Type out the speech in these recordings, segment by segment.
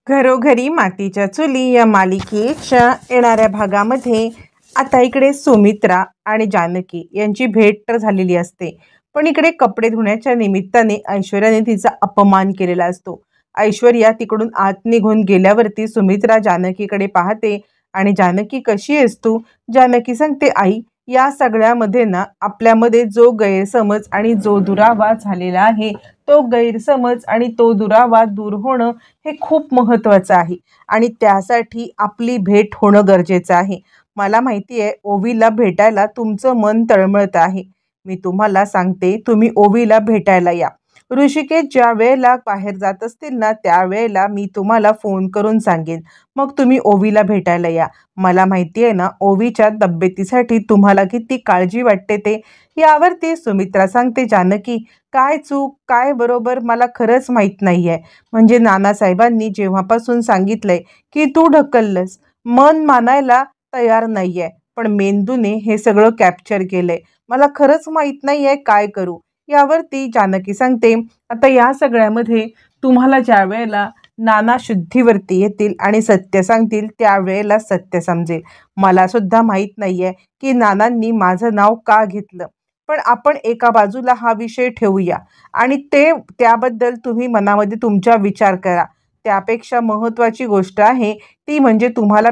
घरोघरी मातीच्या चुली या मालिकेच्या येणाऱ्या भागामध्ये आता इकडे सुमित्रा आणि जानकी यांची भेट तर झालेली असते, पण इकडे कपडे धुण्याच्या निमित्ताने ऐश्वर्याने तिचा अपमान केलेला असतो. ऐश्वर्या तिकडून आत निघून गेल्यावरती सुमित्रा जानकीकडे पाहते आणि जानकी कशी आहेस तू? जानकी सांगते आई, या सगळ्यामध्ये ना आपल्यामध्ये जो गैरसमज आणि जो दुरावा झालेला आहे, तो गैरसमज आणि तो दुरावा दूर होणं हे खूप महत्त्वाचं आहे आणि त्यासाठी आपली भेट होणं गरजेचं आहे. मला माहिती आहे ओवीला भेटायला तुमचं मन तळमळत आहे. मी तुम्हाला सांगते, तुम्ही ओवीला भेटायला या. ऋषिकेश ज्या वेळेला बाहेर जात असतील ना, त्यावेळेला मी तुम्हाला फोन करून सांगेन. मग तुम्ही ओवीला भेटायला या. मला माहिती आहे ना ओवीच्या तब्येतीसाठी तुम्हाला किती काळजी वाटते ते. यावरती सुमित्रा सांगते, जानकी काय चूक काय बरोबर मला खरंच माहीत नाही आहे. म्हणजे नानासाहेबांनी जेव्हापासून सांगितलंय की तू ढकललंस, मन मानायला तयार नाही आहे, पण मेंदूने हे सगळं कॅप्चर केलंय. मला खरंच माहीत नाही आहे काय करू. यावरती जानकी सांगते, आता या सगळ्यामध्ये तुम्हाला ज्या वेळेला नाना शुद्धीवरती येतील आणि सत्य सांगतील त्यावेळेला सत्य समजेल. मला सुद्धा माहीत नाही आहे की नानांनी माझं नाव का घेतलं, पण आपण एका बाजूला हा विषय ठेवूया आणि त्याबद्दल तुम्ही मनामध्ये तुमचा विचार करा. त्यापेक्षा महत्त्वाची गोष्ट आहे ती म्हणजे तुम्हाला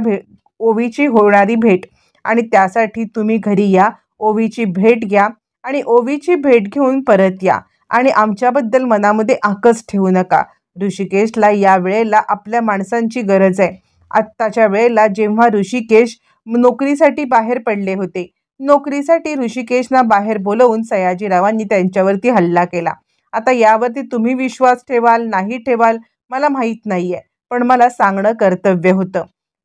ओवीची होणारी भेट आणि त्यासाठी तुम्ही घरी या, ओवीची भेट घ्या आणि ओवीची भेट घेऊन परत या आणि आमच्याबद्दल मनामध्ये आकस ठेवू नका. ऋषिकेशला या वेळेला आपल्या माणसांची गरज आहे. आत्ताच्या वेळेला जेव्हा ऋषिकेश नोकरीसाठी बाहेर पडले होते, नोकरीसाठी ऋषिकेशला बाहेर बोलवून सयाजीरावांनी त्यांच्यावरती हल्ला केला. आता यावरती तुम्ही विश्वास ठेवाल नाही ठेवाल मला माहीत नाहीये, पण मला सांगणं कर्तव्य होतं.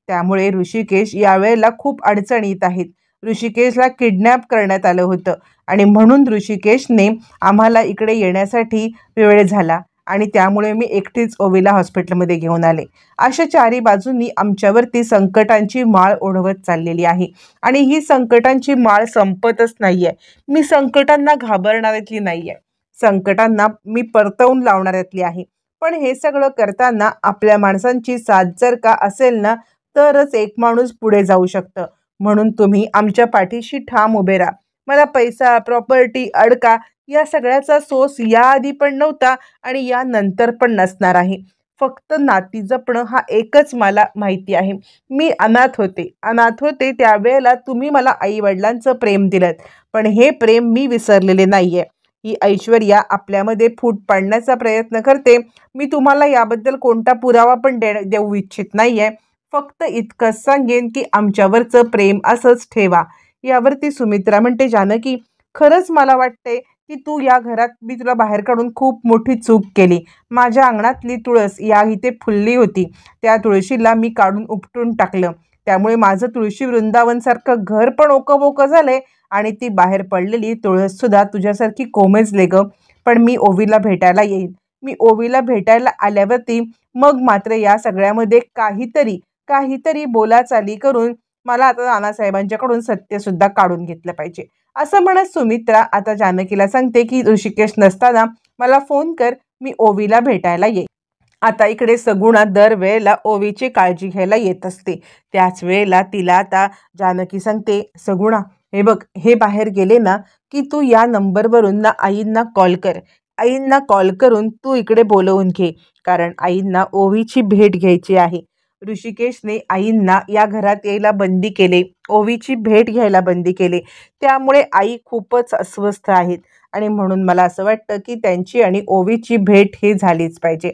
त्यामुळे ऋषिकेश यावेळेला खूप अडचणीत आहेत. ऋषिकेशला किडनॅप करण्यात आलं होतं आणि म्हणून ऋषिकेशने आम्हाला इकडे येण्यासाठी वेळ झाला आणि त्यामुळे मी एकटीच ओवीला हॉस्पिटलमध्ये घेऊन आले. अशा चारी बाजूंनी आमच्यावरती संकटांची माळ ओढवत चाललेली आहे आणि ही संकटांची माळ संपतच नाहीये. मी संकटांना घाबरणाऱ्यातली नाहीये, संकटांना मी परतवून लावणाऱ्यातली आहे. पण हे सगळं करताना आपल्या माणसांची साथ जर का असेल ना, तरच एक माणूस पुढे जाऊ शकतं. म्हणून तुम्ही आमच्या पाठीशी ठाम उभे राहा. मला पैसा प्रॉपर्टी अडका या सगळ्याचा सोस याआधी पण नव्हता आणि यानंतर पण नसणार आहे. फक्त नाती जपणं हा एकच मला माहिती आहे. मी अनाथ होते त्यावेळेला तुम्ही मला आईवडिलांचं प्रेम दिलं, पण हे प्रेम मी विसरलेले नाहीये. ही ऐश्वर्या आपल्यामध्ये फूट पाडण्याचा प्रयत्न करते. मी तुम्हाला याबद्दल कोणता पुरावा पण देऊ इच्छित नाहीये. फक्त इतकंच सांगेन की आमच्यावरचं प्रेम असंच ठेवा. यावरती सुमित्रा म्हणते, जानकी खरंच मला वाटते की तू या घरात मी तुला बाहेर काढून खूप मोठी चूक केली. माझ्या अंगणातली तुळस या इथे फुलली होती, त्या तुळशीला मी काढून उपटून टाकलं. त्यामुळे माझं तुळशी वृंदावनसारखं घर पण ओकबोकं झालंय आणि ती बाहेर पडलेली तुळससुद्धा तुझ्यासारखी कोमेजले ग. पण मी ओवीला भेटायला येईन. मी ओवीला भेटायला आल्यावरती मग मात्र या सगळ्यामध्ये काहीतरी बोलाचाली करून मला आता नानासाहेबांच्याकडून सत्यसुद्धा काढून घेतलं पाहिजे. असं म्हणत सुमित्रा आता जानकीला सांगते की ऋषिकेश नसताना मला फोन कर, मी ओवीला भेटायला येईन. आता इकडे सगुणा दरवेळेला ओवीची काळजी घ्यायला येत असते. त्याच वेळेला तिला आता जानकी सांगते, सगुणा हे बघ, हे बाहेर गेले ना की तू या नंबरवरून ना आईंना कॉल कर. आईंना कॉल करून तू इकडे बोलवून घे, कारण आईंना ओवीची भेट घ्यायची आहे. ऋषिकेशने आईंना या घरात यायला बंदी केले, ओवीची भेट घ्यायला बंदी केले. त्यामुळे आई खूपच अस्वस्थ आहेत आणि म्हणून मला असं वाटतं की त्यांची आणि ओवीची भेट ही झालीच पाहिजे.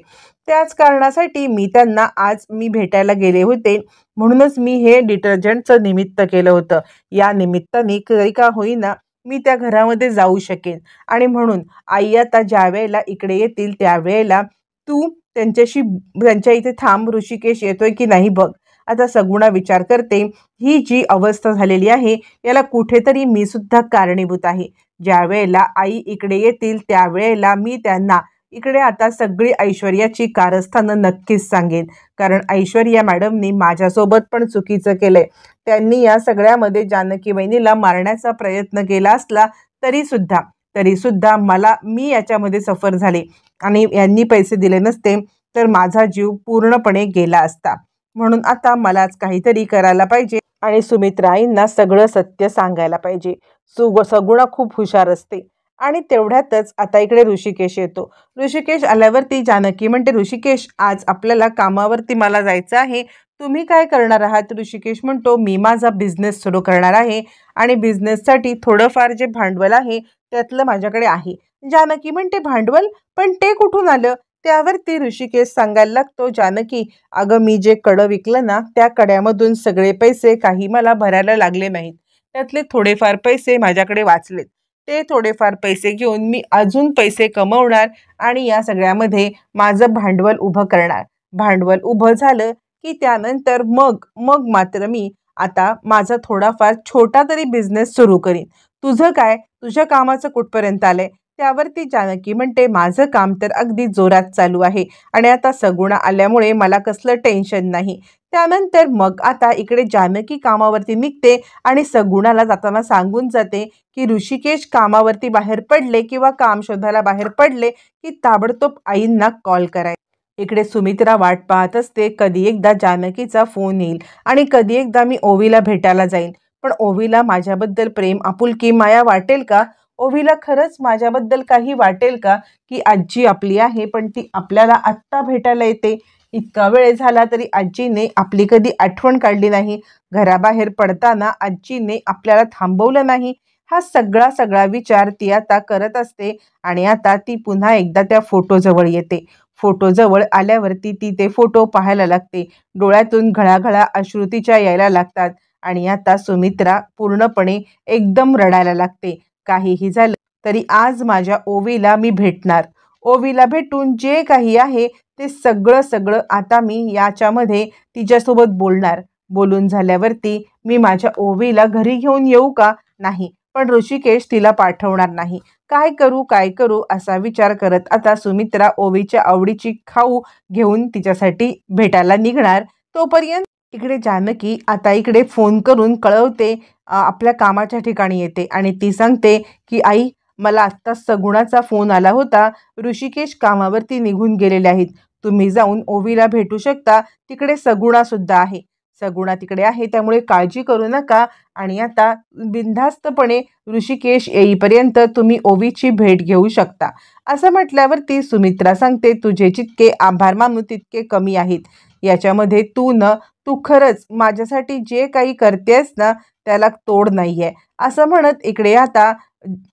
त्याच कारणासाठी मी त्यांना आज भेटायला गेले होते. म्हणूनच मी हे डिटर्जंटचं निमित्त केलं होतं. या निमित्ताने काही का होईना मी त्या घरामध्ये जाऊ शकेन आणि म्हणून आई आता ज्या वेळेला इकडे येतील त्यावेळेला तू त्यांच्या इथे थांब. ऋषिकेश येतोय की नाही बघ. आता सगुणा विचार करते, ही जी अवस्था झालेली आहे याला कुठेतरी मी सुद्धा कारणीभूत आहे. ज्या वेळेला आई इकडे येतील त्यावेळेला मी त्यांना इकडे आता सगळी ऐश्वर्याची कारस्थानं नक्कीच सांगेन, कारण ऐश्वर्या मॅडमनी माझ्यासोबत पण चुकीचं केलंय. त्यांनी या सगळ्यामध्ये जानकी वहिनीला मारण्याचा प्रयत्न केला असला तरीसुद्धा मी याच्यामध्ये सफर झाले आणि यांनी पैसे दिले नसते तर माझा जीव पूर्णपणे गेला असता. म्हणून आता मलाच काहीतरी करायला पाहिजे आणि सुमित्रा आईंना सगळं सत्य सांगायला पाहिजे. सगुणा खूप हुशार असते. आणि तेवढ्यातच आता इकडे ऋषिकेश येतो. ऋषिकेश आल्यावरती जानकी म्हणते, ऋषिकेश आज आपल्याला कामावरती मला जायचं आहे, तुम्ही काय करणार आहात? ऋषिकेश म्हणतो, मी माझा बिझनेस सुरू करणार आहे आणि बिझनेससाठी थोडंफार जे भांडवल आहे त्यातलं माझ्याकडे आहे. जानकी म्हणते, भांडवल? पण ते कुठून आलं? त्यावरती ऋषिकेश सांगायला लागतो, जानकी अगं मी जे कडं विकलं ना त्या कड्यामधून सगळे पैसे काही मला भरायला लागले नाहीत, त्यातले थोडेफार पैसे माझ्याकडे वाचलेत. ते थोडेफार पैसे घेऊन मी अजून पैसे कमवणार आणि या सगळ्यामध्ये माझं भांडवल उभं करणार. भांडवल उभं झालं की त्यानंतर मग मग मात्र मी आता माझा थोडाफार छोटा तरी बिझनेस सुरू करीन. तुझं काय? तुझ्या कामाचं कुठपर्यंत आलंय? त्यावरती जानकी म्हणते, माझं काम तर अगदी जोरात चालू आहे आणि आता सगुणा आल्यामुळे मला कसलं टेन्शन नाही. त्यानंतर मग आता इकडे जानकी कामावरती निघते आणि सगुणाला जाताना सांगून जाते की ऋषिकेश कामावरती बाहेर पडले किंवा काम शोधायला बाहेर पडले की ताबडतोब आईंना कॉल करायचा. इकडे सुमित्रा वाट पाहत असते, कधी एकदा जानकीचा फोन येईल आणि कधी एकदा मी ओवीला भेटायला जाईन. पण ओवीला माझ्याबद्दल प्रेम, आपुलकी, माया वाटेल का? ओवीला खरंच माझ्याबद्दल काही वाटेल का? की आजी आपली आहे पण ती आपल्याला आत्ता भेटायला येते. इतका वेळ झाला तरी आजीने आपली कधी आठवण काढली नाही. घराबाहेर पडताना आजीने आपल्याला थांबवलं नाही. हा सगळा सगळा विचार ती आता करत असते आणि आता ती पुन्हा एकदा त्या फोटोजवळ येते. फोटोजवळ आल्यावरती ती ते फोटो पाहायला लागते. डोळ्यातून घळाघळा अश्रू तिच्या यायला लागतात आणि आता सुमित्रा पूर्णपणे एकदम रडायला लागते. काहीही झालं तरी आज माझ्या ओवीला मी भेटणार. ओवीला भेटून जे काही आहे ते सगळं सगळं आता मी याच्यामध्ये तिच्यासोबत बोलणार. बोलून झाल्यावरती मी माझ्या ओवीला घरी घेऊन येऊ का? नाही. पण ऋषिकेश तिला पाठवणार नाही. काय करू काय करू असा विचार करत आता सुमित्रा ओवीच्या आवडीची खाऊ घेऊन तिच्यासाठी भेटायला निघणार. तोपर्यंत इकडे जानकी आता इकडे फोन करून कळवते, आपल्या कामाच्या ठिकाणी येते आणि ती सांगते की आई, मला आत्ता सगुणाचा फोन आला होता. ऋषिकेश कामावरती निघून गेलेले आहेत. तुम्ही जाऊन ओवीला भेटू शकता. तिकडे सगुणा सुद्धा आहे. सगुणा तिकडे आहे त्यामुळे काळजी करू नका आणि आता बिनधास्तपणे ऋषिकेश येईपर्यंत तुम्ही ओवीची भेट घेऊ शकता. असं म्हटल्यावरती सुमित्रा सांगते, तुझे जितके आभार मानू तितके कमी आहेत. याच्यामध्ये तू खरंच माझ्यासाठी जे काही करतेस ना त्याला तोड नाहीये. असं म्हणत इकडे आता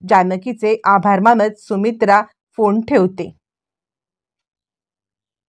जानकीचे आभार मानत सुमित्रा फोन ठेवते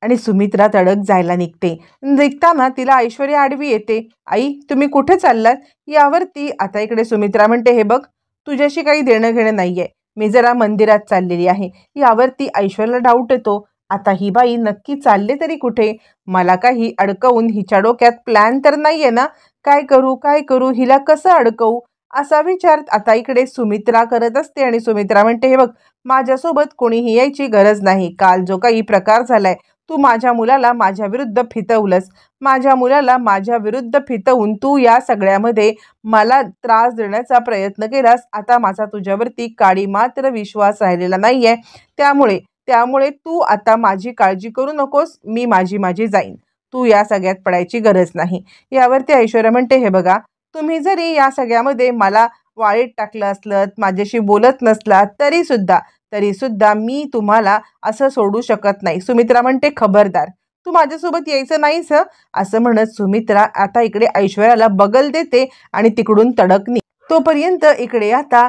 आणि सुमित्रा तडक जायला निघते. निघताना तिला ऐश्वर्या आडवी येते. आई, तुम्ही कुठे चाललात? यावरती आता इकडे सुमित्रा म्हणते, हे बघ, तुझ्याशी काही देणं घेणं नाहीये. मी जरा मंदिरात चाललेली आहे. यावरती ऐश्वर्याला डाऊट येतो. आता ही बाई नक्की चालले तरी कुठे? मला काही अडकवून हिच्या डोक्यात प्लॅन तर नाहीये ना? काय करू काय करू, हिला कसं अडकवू असा विचार आता इकडे सुमित्रा करत असते आणि सुमित्रा म्हणते, हे बघ, माझ्यासोबत कोणीही यायची गरज नाही. काल जो काही प्रकार झालाय, तू माझ्या मुलाला माझ्या विरुद्ध फितवलंस. माझ्या मुलाला माझ्या विरुद्ध फितवून तू या सगळ्यामध्ये मला त्रास देण्याचा प्रयत्न केलास. आता माझा तुझ्यावरती काडी मात्र विश्वास राहिलेला नाहीये. त्यामुळे त्यामुळे तू आता माझी काळजी करू नकोस. मी माझी जाईन. तू या सगळ्यात पडायची गरज नाही. यावरती ऐश्वर्या म्हणते, हे बघा, तुम्ही जरी या सगळ्यामध्ये मला वाळीत टाकलं असलं, माझ्याशी बोलत नसला तरी सुद्धा मी तुम्हाला असं सोडू शकत नाही. सुमित्रा म्हणते, खबरदार, तू माझ्यासोबत यायचं नाहीस हं. असं म्हणत सुमित्रा आता इकडे ऐश्वर्याला बगल देते आणि तिकडून तडक निघते. तोपर्यंत इकडे आता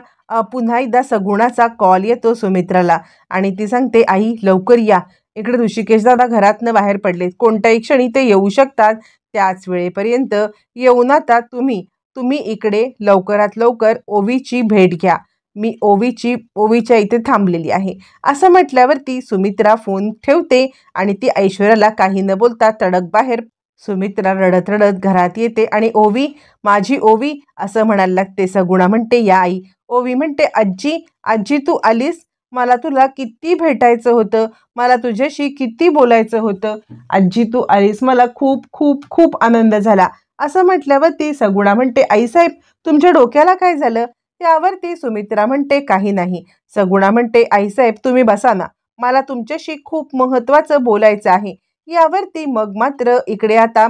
पुन्हा एकदा सगुणाचा कॉल येतो सुमित्राला आणि ती सांगते, आई लवकर या. इकडे ऋषिकेश दादा घरातनं बाहेर पडले. कोणत्याही क्षणी ते येऊ शकतात. त्याच वेळेपर्यंत येऊन आता तुम्ही इकडे लवकरात लवकर ओवीची भेट घ्या. मी ओवीच्या इथे थांबलेली आहे. असं म्हटल्यावरती सुमित्रा फोन ठेवते आणि ती ऐश्वर्याला काही न बोलता तडक बाहेर. सुमित्रा रडत रडत घरात येते आणि ओवी, माझी ओवी असं म्हणायला लागते. सगुणा म्हणते, या आई. ओवी म्हणते, आजी तू आलीस. मला तुला किती भेटायचं होतं. मला तुझ्याशी किती बोलायचं होतं. आजी तू आलीस, मला खूप खूप खूप आनंद झाला. असं म्हटल्यावरती सगुणा म्हणते, आईसाहेब तुमच्या डोक्याला काय झालं? त्यावरती सुमित्रा म्हणते, काही नाही. सगुणा म्हणते, आईसाहेब तुम्ही बसा ना, मला तुमच्याशी खूप महत्त्वाचं बोलायचं आहे. यावरती मग मात्र इकडे आता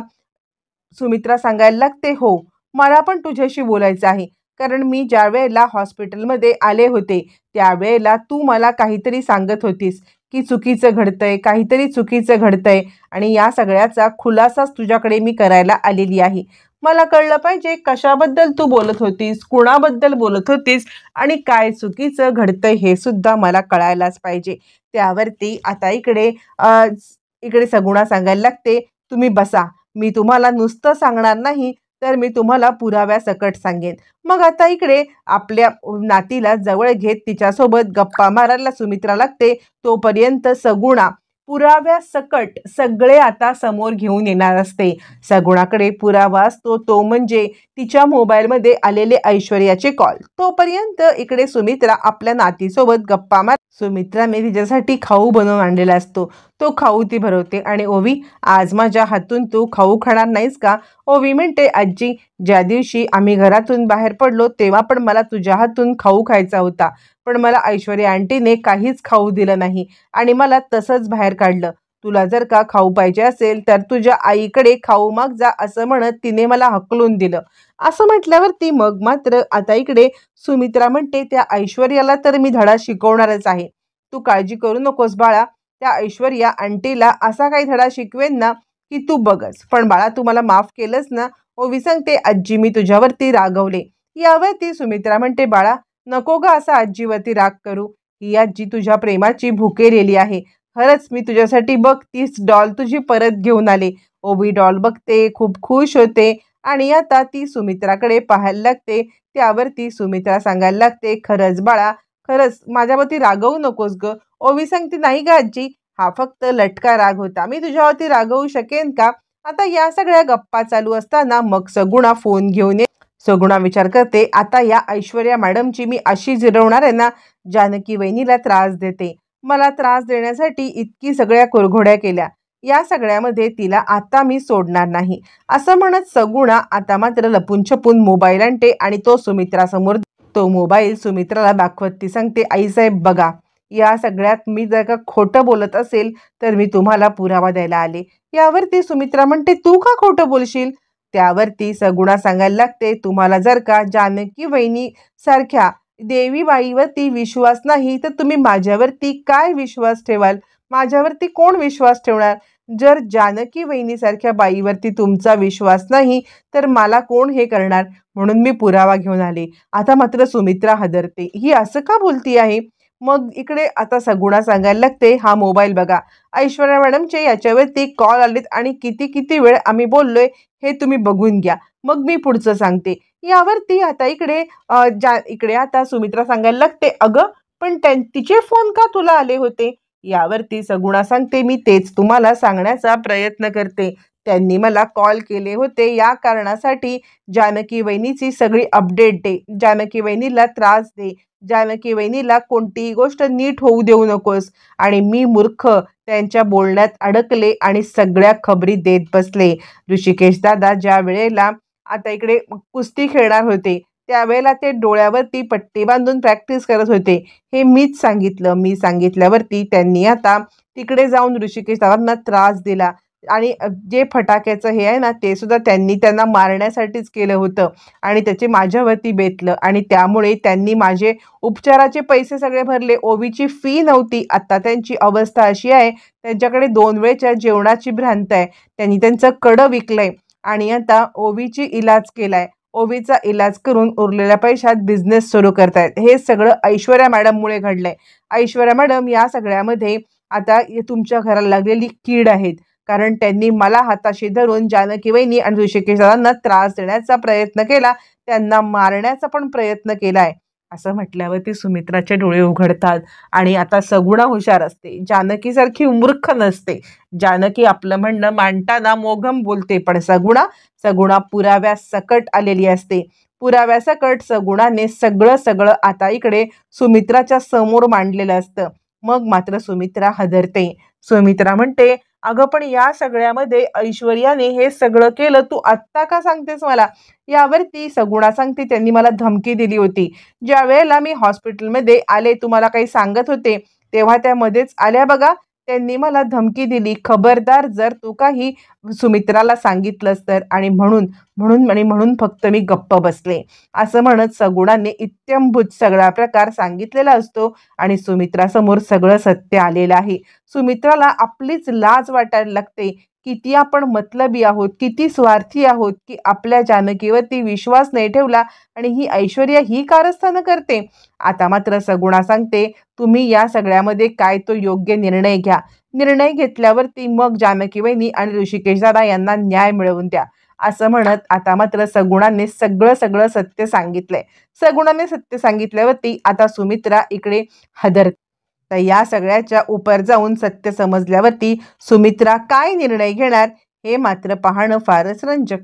सुमित्रा सांगायला लागते, हो, मला पण तुझ्याशी बोलायचं आहे. कारण मी ज्या वेळेला हॉस्पिटलमध्ये आले होते, त्यावेळेला तू मला काहीतरी सांगत होतीस, की चुकीचं घडतंय, काहीतरी चुकीचं घडतंय आणि या सगळ्याचा खुलासाच तुझ्याकडे मी करायला आलेली आहे. मला कळलं पाहिजे कशाबद्दल तू बोलत होतीस, कुणाबद्दल बोलत होतीस आणि काय चुकीचं घडतंय हे सुद्धा मला कळायलाच पाहिजे. त्यावरती आता इकडे सगुणा सांगायला लागते, तुम्ही बसा. मी तुम्हाला नुसतं सांगणार नाही, तर मी तुम्हाला पुराव्यासकट सांगेन. मग आता इकडे आपल्या नातीला जवळ घेत तिच्यासोबत गप्पा मारायला सुमित्रा लागते. तोपर्यंत सगुणा पुराव्यासकट सगळे आता समोर घेऊन येणार असते. सगुणाकडे पुरावा असतो तो म्हणजे तिच्या मोबाईलमध्ये आलेले ऐश्वर्याचे कॉल. तोपर्यंत इकडे सुमित्रा आपल्या नातीसोबत गप्पा मार सुमित्राने तिच्यासाठी खाऊ बनवून आणलेला असतो. तो खाऊ ती भरवते आणि ओवी, आज माझ्या हातून तू खाऊ खाणार नाहीस का? ओवी म्हणते, आजी, ज्या दिवशी आम्ही घरातून बाहेर पडलो तेव्हा पण मला तुझ्या हातून खाऊ खायचा होता, पण मला ऐश्वर्या आंटीने काहीच खाऊ दिलं नाही आणि मला तसंच बाहेर काढलं. तुला जर का खाऊ पाहिजे असेल तर तुझ्या आईकडे खाऊ माग जा, असं म्हणत तिने मला हकलून दिलं. असं म्हटल्यावरती मग मात्र आता इकडे सुमित्रा म्हणते, त्या ऐश्वर्याला तर मी धडा शिकवणारच आहे. तू काळजी करू नकोस बाळा. त्या ऐश्वर्या आंटीला असा काही धडा शिकवेन ना की तू बघच. पण बाळा, तू मला माफ केलंस ना? ओवी सांगते, आजी, मी तुझ्यावरती रागवले. यावरती सुमित्रा म्हणते, बाळा, नको ग असा आजीवरती राग करू. ही आजी तुझ्या प्रेमाची भुकेलेली आहे. खरंच मी तुझ्यासाठी बघ तीच डॉल तुझी परत घेऊन आले. ओवी डॉल बघते, खूप खुश होते आणि आता ती सुमित्राकडे पाहायला लागते. त्यावरती सुमित्रा सांगायला लागते, खरंच बाळा, खरंच माझ्यावरती रागवू नकोस ग. ओवी सांगते, नाही ग आजी, हा फक्त लटका राग होता. मी तुझ्यावरती रागवू शकेन का? आता या सगळ्या गप्पा चालू असताना मग सगुणा फोन घेऊन सगुणा विचार करते, आता या ऐश्वर्या मॅडमची मी अशी जिरवणार आहे ना, जानकी वहिनीला त्रास देते. मला त्रास देण्यासाठी इतकी सगळ्या कुरघोड्या केल्या. या सगळ्यामध्ये तिला आता मी सोडणार नाही. असं म्हणत सगुणा आता मात्र लपून छपून मोबाईल आणते आणि तो सुमित्रासमोर तो मोबाईल सुमित्राला दाखवत ती सांगते, आईसाहेब बघा, या सगळ्यात मी जर का खोटं बोलत असेल तर मी तुम्हाला पुरावा द्यायला आले. यावरती सुमित्रा म्हणते, तू का खोटं बोलशील? त्यावरती सगुणा सांगायला लागते, तुम्हाला जर का जानकी वहिनी सारख्या देवीबाईवरती विश्वास नाही तर तुम्ही माझ्यावरती काय विश्वास ठेवाल? माझ्यावरती कोण विश्वास ठेवणार? जर जानकी वहिनीसारख्या बाईवरती तुमचा विश्वास नाही तर मला कोण हे करणार? म्हणून मी पुरावा घेऊन आले. आता मात्र सुमित्रा हादरते, ही असं का बोलती आहे? मग इकडे आता सगुणा सांगायला लागते, हा मोबाईल बघा, ऐश्वर्या मॅडमचे याच्यावरती कॉल आलेत आणि किती किती वेळ आम्ही बोललोय हे तुम्ही बघून घ्या, मग मी पुढचं सांगते. यावरती आता इकडे आता सुमित्रा सांगायला लागते, अगं, पण तिचे फोन का तुला आले होते? यावरती सगुणा सांगते, मी तेच तुम्हाला सांगण्याचा प्रयत्न करते. त्यांनी मला कॉल केले होते या कारणासाठी, जानकी वहिनीची सगळी अपडेट दे, जानकी वहिनीला त्रास दे, जानकी वहिनीला कोणतीही गोष्ट नीट होऊ देऊ नकोस. आणि मी मूर्ख त्यांच्या बोलण्यात अडकले आणि सगळ्या खबरी देत बसले. ऋषिकेश दादा ज्या वेळेला आता इकडे कुस्ती खेळणार होते त्यावेळेला ते डोळ्यावरती पट्टी बांधून प्रॅक्टिस करत होते, हे मीच सांगितलं. मी सांगितल्यावरती त्यांनी आता तिकडे जाऊन ऋषिकेश दादांना त्रास दिला आणि जे फटाक्याचं हे आहे ना ते सुद्धा त्यांनी त्यांना मारण्यासाठीच केलं होतं आणि त्याचे माझ्यावरती बेतलं आणि त्यामुळे त्यांनी माझे उपचाराचे पैसे सगळे भरले. ओवीची फी नव्हती. आता त्यांची अवस्था अशी आहे, त्यांच्याकडे 2 वेळच्या जेवणाची भ्रांत आहे. त्यांनी त्यांचं कडं विकलंय आणि आता ओवीची इलाज केलाय. ओवीचा इलाज करून उरलेल्या पैशात बिझनेस सुरू करतायत. हे सगळं ऐश्वर्या मॅडममुळे घडलंय. ऐश्वर्या मॅडम या सगळ्यामध्ये आता तुमच्या घराला लागलेली कीड आहेत. कारण त्यांनी मला हाताशी धरून जानकी वहिनी आणि ऋषिकेश दादांना त्रास देण्याचा प्रयत्न केला, त्यांना मारण्याचा पण प्रयत्न केलाय. असं म्हटल्यावरती सुमित्राचे डोळे उघडतात आणि आता सगुणा हुशार असते, जानकीसारखी मूर्ख नसते. जानकी आपलं म्हणणं मांडताना मोघम बोलते, पण सगुणा पुराव्यासकट आलेली असते. पुराव्यासकट सगुणाने सगळं सगळं आता इकडे सुमित्राच्या समोर मांडलेलं असतं. मग मात्र सुमित्रा हादरते. सुमित्रा म्हणते, अगं, पण या सगळ्यामध्ये ऐश्वर्याने हे सगळं केलं, तू आत्ता का सांगतेस मला? यावरती सगुणा सांगते, त्यांनी मला धमकी दिली होती. ज्या वेळेला मी हॉस्पिटलमध्ये आले, तुम्हाला काही सांगत होते तेव्हा त्यामध्येच आल्या बघा, त्यांनी मला धमकी दिली, खबरदार जर तू काही सुमित्राला सांगितलंस तर, आणि म्हणून म्हणून आणि म्हणून फक्त मी गप्प बसले. असं म्हणत सगुणाने इत्थंभूत सगळा प्रकार सांगितलेला असतो आणि सुमित्रासमोर सगळं सत्य आलेलं आहे. सुमित्राला आपलीच लाज वाटायला लागते. किती आपण मतलबी आहोत, किती स्वार्थी आहोत, की आपल्या जानकीवरती विश्वास नाही ठेवला आणि ही ऐश्वर्या ही कारस्थानं करते. आता मात्र सगुणा सांगते, तुम्ही या सगळ्यामध्ये काय तो योग्य निर्णय घ्या. निर्णय घेतल्यावरती मग जानकी वहिनी आणि ऋषिकेश दादा यांना न्याय मिळवून द्या. असं म्हणत आता मात्र सगुणाने सगळं सगळं सत्य सांगितलंय. सगुणाने सत्य सांगितल्यावरती आता सुमित्रा इकडे हादरते. तर या सगळ्याच्या उपर जाऊन सत्य समजल्यावरती सुमित्रा काय निर्णय घेणार हे मात्र पाहणं फारच रंजक.